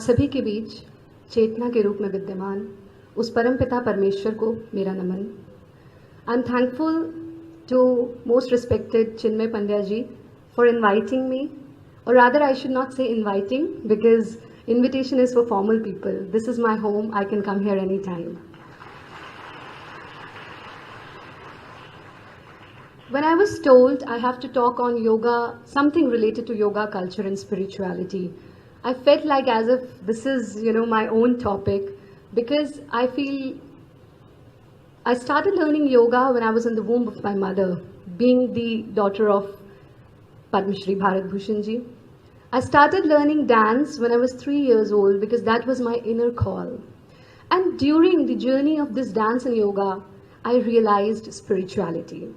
सभी के बीच चेतना के रूप में विद्यमान उस परमपिता परमेश्वर को मेरा नमन। I am thankful to most respected Chinmay Pandya ji for inviting me, or rather I should not say inviting, because invitation is for formal people. This is my home, I can come here anytime. When I was told I have to talk on yoga, something related to yoga culture and spirituality, I felt like as if this is, my own topic, because I feel I started learning yoga when I was in the womb of my mother, being the daughter of Padma Shri Bharat Bhushan ji. I started learning dance when I was 3 years old because that was my inner call. And during the journey of this dance and yoga, I realized spirituality.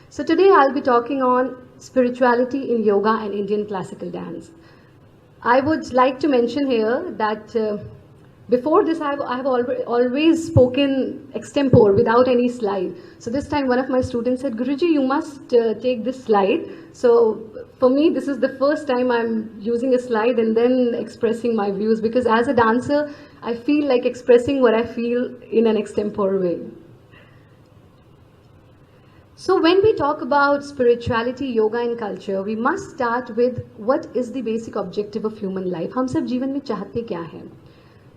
So today I'll be talking on spirituality in yoga and Indian classical dance. I would like to mention here that before this, I have always spoken extempore without any slide. So this time one of my students said, Guruji, you must take this slide. So for me, this is the first time I'm using a slide and then expressing my views, because as a dancer, I feel like expressing what I feel in an extempore way. So when we talk about spirituality, yoga and culture, we must start with what is the basic objective of human life. हम सब जीवन में चाहते क्या हैं?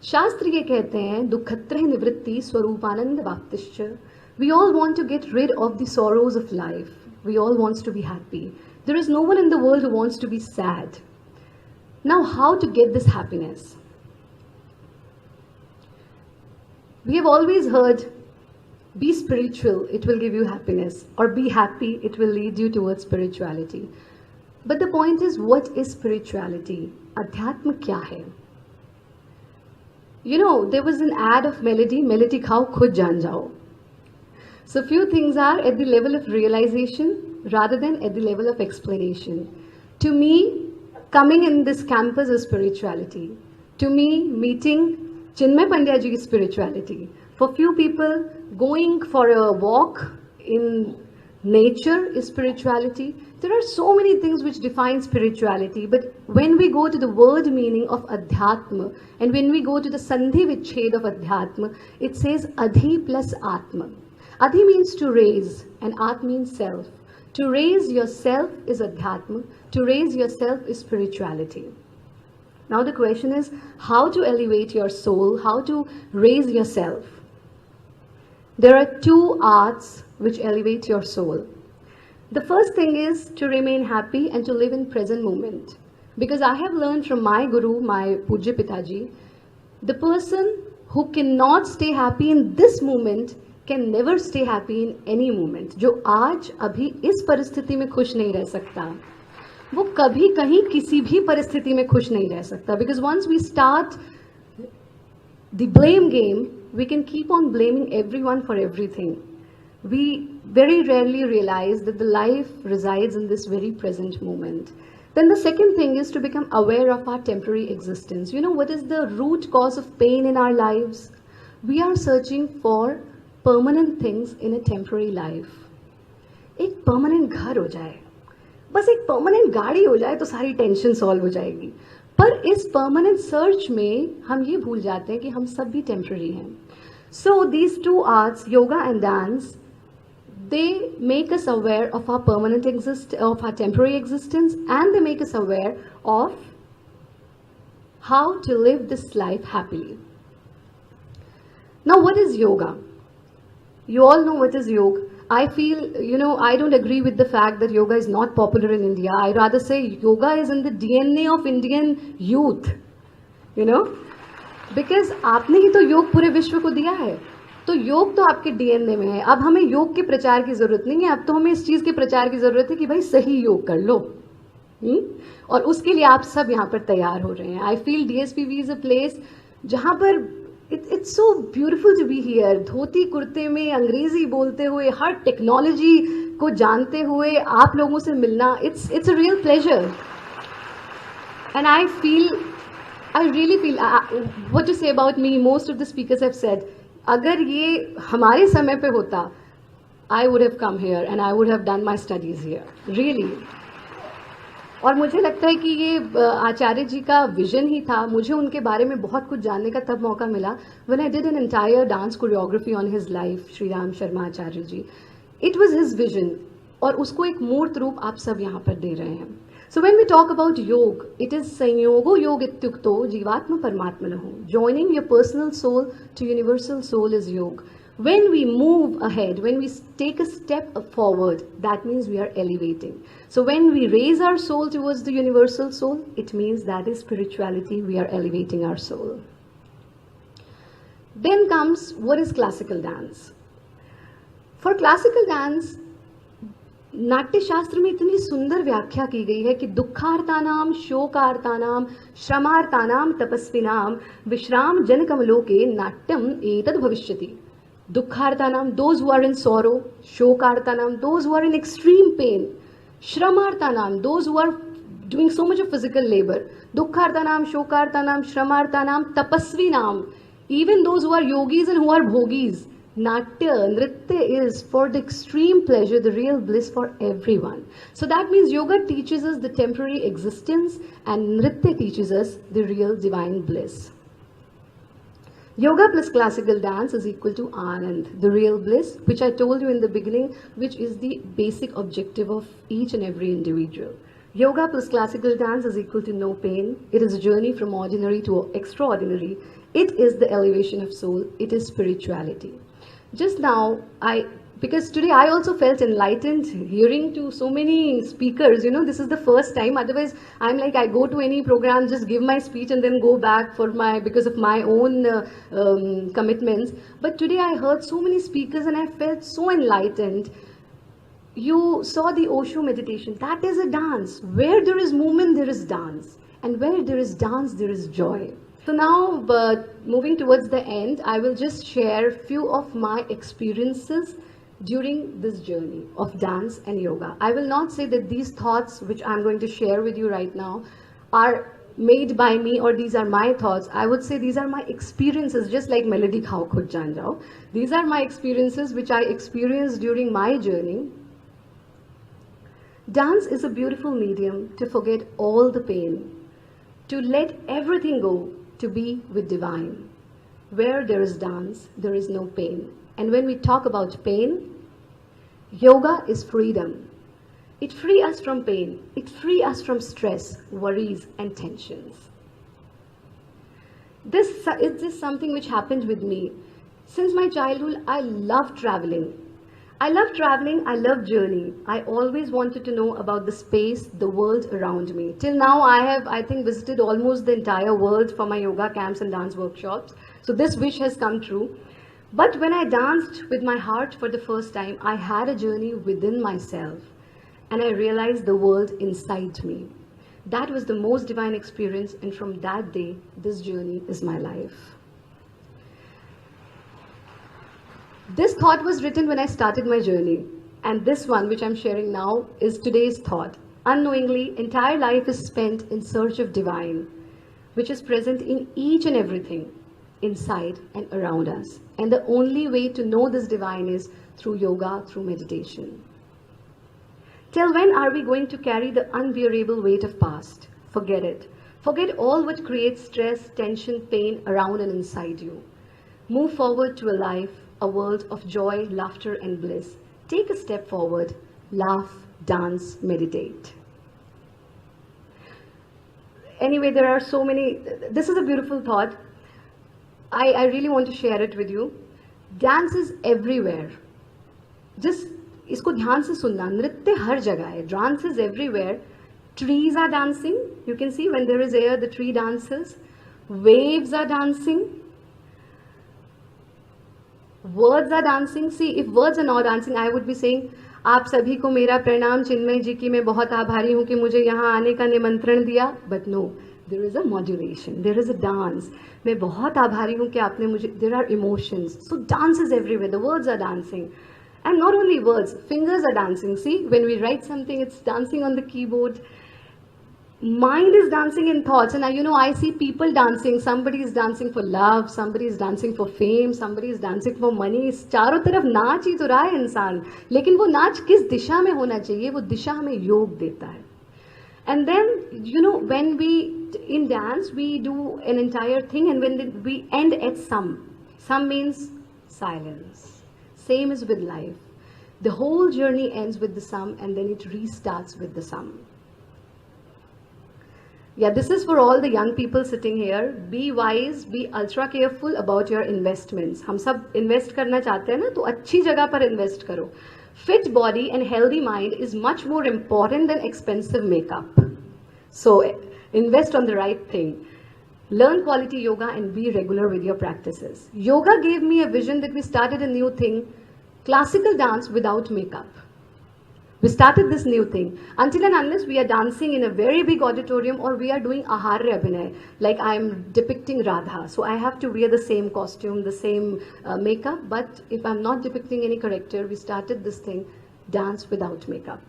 शास्त्र ये कहते हैं दुखत्रय निवृत्ति Swaroopanand वाप्तिश्च. We all want to get rid of the sorrows of life. We all want to be happy. There is no one in the world who wants to be sad. Now, how to get this happiness? We have always heard, be spiritual, it will give you happiness, or be happy, it will lead you towards spirituality. But the point is, what is spirituality? Adhyatma kya hai? There was an ad of melody khao khud jaan jao. So few things are at the level of realization rather than at the level of explanation. To me, coming in this campus is spirituality. To me, meeting Chinmay Pandya ji is spirituality. For few people, going for a walk in nature is spirituality. There are so many things which define spirituality, but when we go to the word meaning of adhyatma, and when we go to the sandhi vichhed of adhyatma, it says adhi plus atma. Adhi means to raise, and at means self. To raise yourself is adhyatma. To raise yourself is spirituality. Now the question is, how to elevate your soul, how to raise yourself? There are two arts which elevate your soul. The first thing is to remain happy and to live in present moment. Because I have learned from my guru, my Pujya Pitaji, the person who cannot stay happy in this moment can never stay happy in any moment. जो आज अभी इस परिस्थिति में खुश नहीं रह सकता, वो कभी कहीं किसी भी परिस्थिति में खुश नहीं रह सकता. Because once we start the blame game, we can keep on blaming everyone for everything. We very rarely realize that the life resides in this very present moment. Then the second thing is to become aware of our temporary existence. What is the root cause of pain in our lives? We are searching for permanent things in a temporary life. एक permanent घर हो जाए, बस एक permanent गाड़ी हो जाए तो सारी टेंशन सॉल्व हो जाएगी. पर इस permanent search में हम ये भूल जाते हैं कि हम सब भी temporary हैं. So these two arts, yoga and dance, they make us aware of our of our temporary existence, and they make us aware of how to live this life happily. Now, what is yoga? You all know what is yoga. I feel, I don't agree with the fact that yoga is not popular in India. I rather say yoga is in the DNA of Indian youth, because आपने ही तो योग पूरे विश्व को दिया है. तो योग तो आपके डीएनए में है. अब हमें योग के प्रचार की जरूरत नहीं है, अब तो हमें इस चीज के प्रचार की जरूरत है कि भाई सही योग कर लो. और उसके लिए आप सब यहाँ पर तैयार हो रहे हैं. I feel DSVV is a place जहाँ पर it's so beautiful to be here. धोती कुर्ते में अंग्रेजी बोलते हुए, हर टेक्नोलॉजी को जानते हुए आप लोगों से मिलना, it's a real pleasure. And I really feel, what to say about me, most of the speakers have said, अगर ये हमारे समय पे होता, I would have come here and I would have done my studies here, really. और मुझे लगता है कि ये आचार्य जी का विजन ही था. मुझे उनके बारे में बहुत कुछ जानने का तब मौका मिला when I did an entire dance choreography on his life, Shri Ram Sharma Acharya ji. It was his vision और उसको एक मूर्त रूप आप सब यहाँ पर दे रहे हैं. So when we talk about yoga, it is संयोगो योग इत्युक्तो जीवात्मा परमात्मनः. Joining your personal soul to universal soul is yoga. When we move ahead, when we take a step forward, that means we are elevating. So when we raise our soul towards the universal soul, it means that is spirituality, we are elevating our soul. Then comes, what is classical dance? For classical dance, नाट्य शास्त्र में इतनी सुंदर व्याख्या की गई है कि दुखार्तानाम शोकार्तानाम श्रमार्तानाम तपस्विनाम विश्राम जनकमलोके नाट्यम एतद् भविष्यति. Dukhartanam, those who are in sorrow. Shokartanam, those who are in extreme pain. Shramartanam, those who are doing so much of physical labor. Dukhartanam, Shokartanam, Shramartanam, Tapasvinam, even those who are yogis and who are bhogis. Natya, Nritya is for the extreme pleasure, the real bliss for everyone. So that means yoga teaches us the temporary existence and Nritya teaches us the real divine bliss. Yoga plus classical dance is equal to Anand, the real bliss, which I told you in the beginning, which is the basic objective of each and every individual. Yoga plus classical dance is equal to no pain. It is a journey from ordinary to extraordinary. It is the elevation of soul. It is spirituality. Just now, because today I also felt enlightened hearing to so many speakers. You know, this is the first time. Otherwise, I'm like, I go to any program, just give my speech and then go back because of my own commitments. But today I heard so many speakers and I felt so enlightened. You saw the Osho meditation. That is a dance. Where there is movement, there is dance. And where there is dance, there is joy. So now, moving towards the end, I will just share a few of my experiences during this journey of dance and yoga. I will not say that these thoughts which I'm going to share with you right now are made by me or these are my thoughts. I would say these are my experiences, just like melody khao khud jaan jao. These are my experiences which I experienced during my journey. Dance is a beautiful medium to forget all the pain, to let everything go, to be with divine. Where there is dance, there is no pain. And when we talk about pain, yoga is freedom. It frees us from pain. It frees us from stress, worries, and tensions. This is just something which happened with me. Since my childhood, I love traveling. I love traveling, I love journey. I always wanted to know about the space, the world around me. Till now, I have, I think, visited almost the entire world for my yoga camps and dance workshops. So this wish has come true. But when I danced with my heart for the first time, I had a journey within myself. And I realized the world inside me. That was the most divine experience. And from that day, this journey is my life. This thought was written when I started my journey. And this one, which I'm sharing now, is today's thought. Unknowingly, entire life is spent in search of divine, which is present in each and everything, inside and around us. And the only way to know this divine is through yoga, through meditation. Till when are we going to carry the unbearable weight of past? Forget it. Forget all what creates stress, tension, pain around and inside you. Move forward to a life, a world of joy, laughter, and bliss. Take a step forward, laugh, dance, meditate. Anyway, there are so many. This is a beautiful thought. I really want to share it with you. Dance is everywhere. Just इसको ध्यान से सुनना. नृत्य हर जगह है. Dance is everywhere. Trees are dancing. You can see when there is air, the tree dances. Waves are dancing. Words are dancing. See, if words are not dancing, I would be saying, आप सभी को मेरा प्रणाम चिन्मय जी की मैं बहुत आभारी हूँ कि मुझे यहाँ आने का निमंत्रण दिया. But no, there is a modulation, there is a dance. मैं बहुत आभारी हूँ कि आपने मुझे. There are emotions. So dance is everywhere. The words are dancing. And not only words, fingers are dancing. See, when we write something, it's dancing on the keyboard. Mind is dancing in thoughts. And I see people dancing. Somebody is dancing for love. Somebody is dancing for fame. Somebody is dancing for money. चारों तरफ नाच ही तो रहा है इंसान. लेकिन वो नाच किस दिशा में होना चाहिए? वो दिशा हमें योग देता है. And then, you know, when we, in dance, we do an entire thing, and when we end at sum. Sum means silence. Same is with life. The whole journey ends with the sum, and then it restarts with the sum. Yeah, this is for all the young people sitting here. Be wise, be ultra careful about your investments. हम सब invest करना चाहते हैं ना, तो अच्छी जगह पर invest करो. Fit body and healthy mind is much more important than expensive makeup. So invest on the right thing. Learn quality yoga and be regular with your practices. Yoga gave me a vision that we started a new thing, classical dance without makeup. We started this new thing. Until and unless we are dancing in a very big auditorium or we are doing Acharya Pratishtha, like I'm depicting Radha. So I have to wear the same costume, the same makeup. But if I'm not depicting any character, we started this thing, dance without makeup.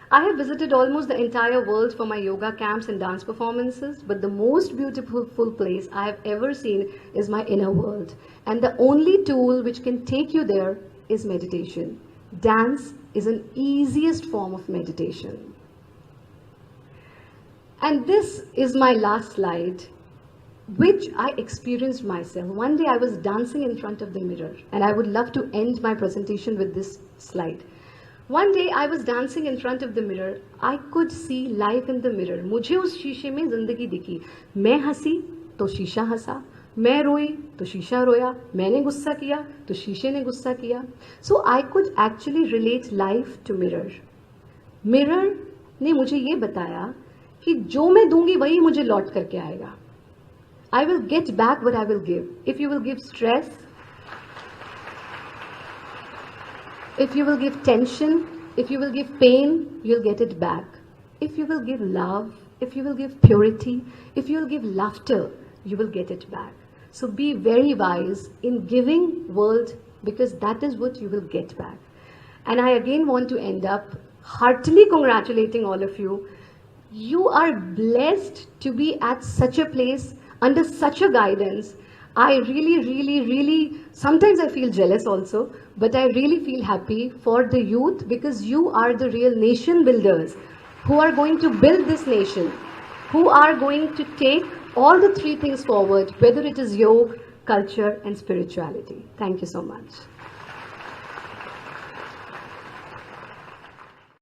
I have visited almost the entire world for my yoga camps and dance performances, but the most beautiful place I have ever seen is my inner world. And the only tool which can take you there is meditation. Dance is an easiest form of meditation. And this is my last slide, which I experienced myself. One day I was dancing in front of the mirror, and I would love to end my presentation with this slide. One day I was dancing in front of the mirror. I could see life in the mirror. मुझे उस शीशे में जिंदगी दिखी. मैं हंसी तो शीशा हंसा. मैं रोई तो शीशा रोया. मैंने गुस्सा किया तो शीशे ने गुस्सा किया. So I could actually relate life to mirror. Mirror ने मुझे ये बताया कि जो मैं दूंगी वही मुझे लौट करके आएगा. I will get back what I will give. If you will give stress, if you will give tension, if you will give pain, you'll get it back. If you will give love, if you will give purity, if you will give laughter, you will get it back. So be very wise in giving world, because that is what you will get back. And I again want to end up heartily congratulating all of you. You are blessed to be at such a place under such a guidance. I really, sometimes I feel jealous also, but I really feel happy for the youth, because you are the real nation builders who are going to build this nation, who are going to take all the three things forward, whether it is yoga, culture, and spirituality. Thank you so much.